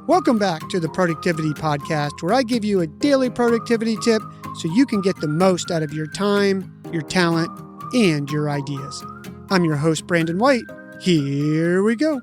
Welcome back to the Productivity Podcast, where I give you a daily productivity tip so you can get the most out of your time, your talent, and your ideas. I'm your host, Brandon White. Here we go.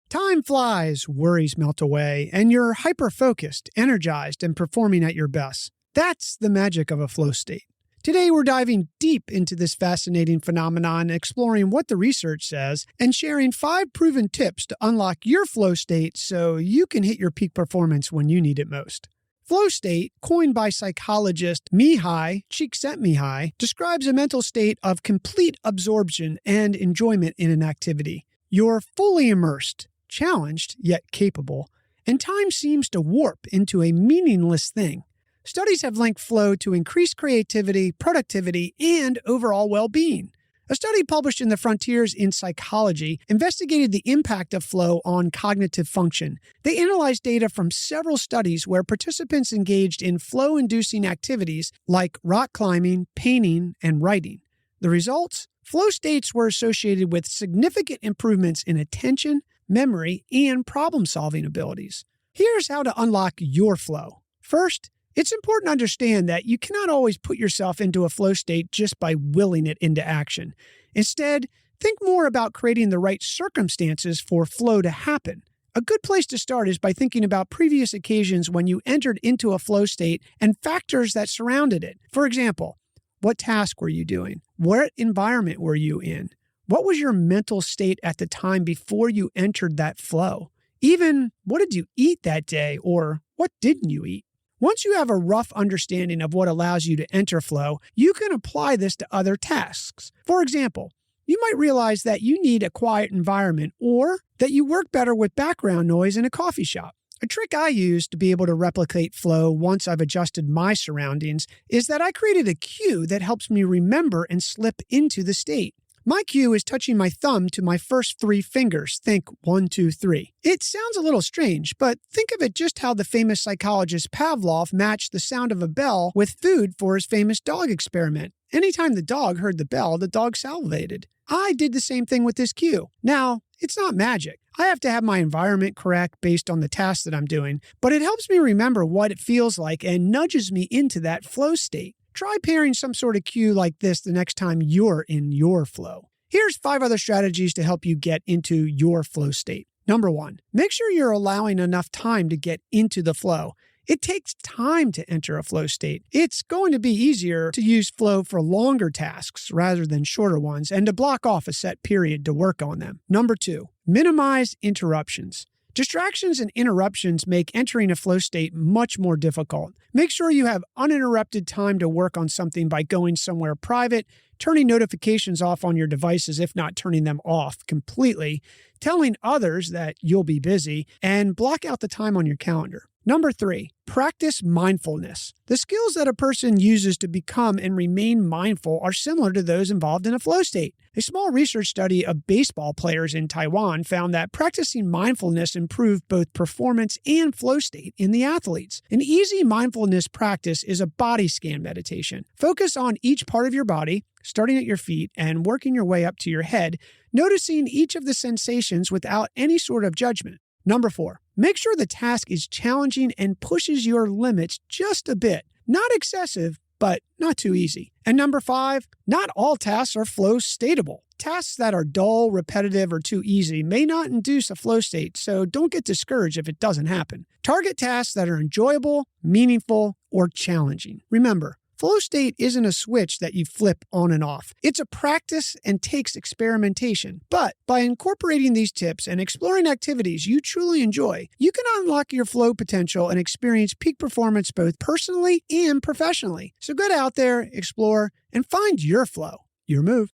Time flies, worries melt away, and you're hyper-focused, energized, and performing at your best. That's the magic of a flow state. Today, we're diving deep into this fascinating phenomenon, exploring what the research says, and sharing 5 proven tips to unlock your flow state so you can hit your peak performance when you need it most. Flow state, coined by psychologist Mihai Csikszentmihalyi, describes a mental state of complete absorption and enjoyment in an activity. You're fully immersed, challenged yet capable, and time seems to warp into a meaningless thing. Studies have linked flow to increased creativity, productivity, and overall well-being. A study published in the Frontiers in Psychology investigated the impact of flow on cognitive function. They analyzed data from several studies where participants engaged in flow-inducing activities like rock climbing, painting, and writing. The results? Flow states were associated with significant improvements in attention, memory, and problem-solving abilities. Here's how to unlock your flow. First, it's important to understand that you cannot always put yourself into a flow state just by willing it into action. Instead, think more about creating the right circumstances for flow to happen. A good place to start is by thinking about previous occasions when you entered into a flow state and factors that surrounded it. For example, what task were you doing? What environment were you in? What was your mental state at the time before you entered that flow? Even, what did you eat that day, or what didn't you eat? Once you have a rough understanding of what allows you to enter flow, you can apply this to other tasks. For example, you might realize that you need a quiet environment or that you work better with background noise in a coffee shop. A trick I use to be able to replicate flow once I've adjusted my surroundings is that I created a cue that helps me remember and slip into the state. My cue is touching my thumb to my first 3 fingers. Think 1, 2, 3. It sounds a little strange, but think of it just how the famous psychologist Pavlov matched the sound of a bell with food for his famous dog experiment. Anytime the dog heard the bell, the dog salivated. I did the same thing with this cue. Now, it's not magic. I have to have my environment correct based on the task that I'm doing, but it helps me remember what it feels like and nudges me into that flow state. Try pairing some sort of cue like this the next time you're in your flow. Here's 5 other strategies to help you get into your flow state. Number 1, make sure you're allowing enough time to get into the flow. It takes time to enter a flow state. It's going to be easier to use flow for longer tasks rather than shorter ones and to block off a set period to work on them. Number 2, minimize interruptions. Distractions and interruptions make entering a flow state much more difficult. Make sure you have uninterrupted time to work on something by going somewhere private, turning notifications off on your devices, if not turning them off completely, telling others that you'll be busy, and block out the time on your calendar. Number 3, practice mindfulness. The skills that a person uses to become and remain mindful are similar to those involved in a flow state. A small research study of baseball players in Taiwan found that practicing mindfulness improved both performance and flow state in the athletes. An easy mindfulness practice is a body scan meditation. Focus on each part of your body, starting at your feet and working your way up to your head, noticing each of the sensations without any sort of judgment. Number 4, make sure the task is challenging and pushes your limits just a bit. Not excessive, but not too easy. And number 5, not all tasks are flow stateable. Tasks that are dull, repetitive, or too easy may not induce a flow state, so don't get discouraged if it doesn't happen. Target tasks that are enjoyable, meaningful, or challenging. Remember, flow state isn't a switch that you flip on and off. It's a practice and takes experimentation. But by incorporating these tips and exploring activities you truly enjoy, you can unlock your flow potential and experience peak performance both personally and professionally. So get out there, explore, and find your flow. Your move.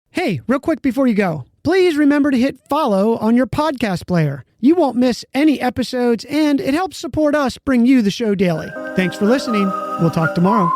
Hey, real quick before you go, please remember to hit follow on your podcast player. You won't miss any episodes, and it helps support us bring you the show daily. Thanks for listening. We'll talk tomorrow.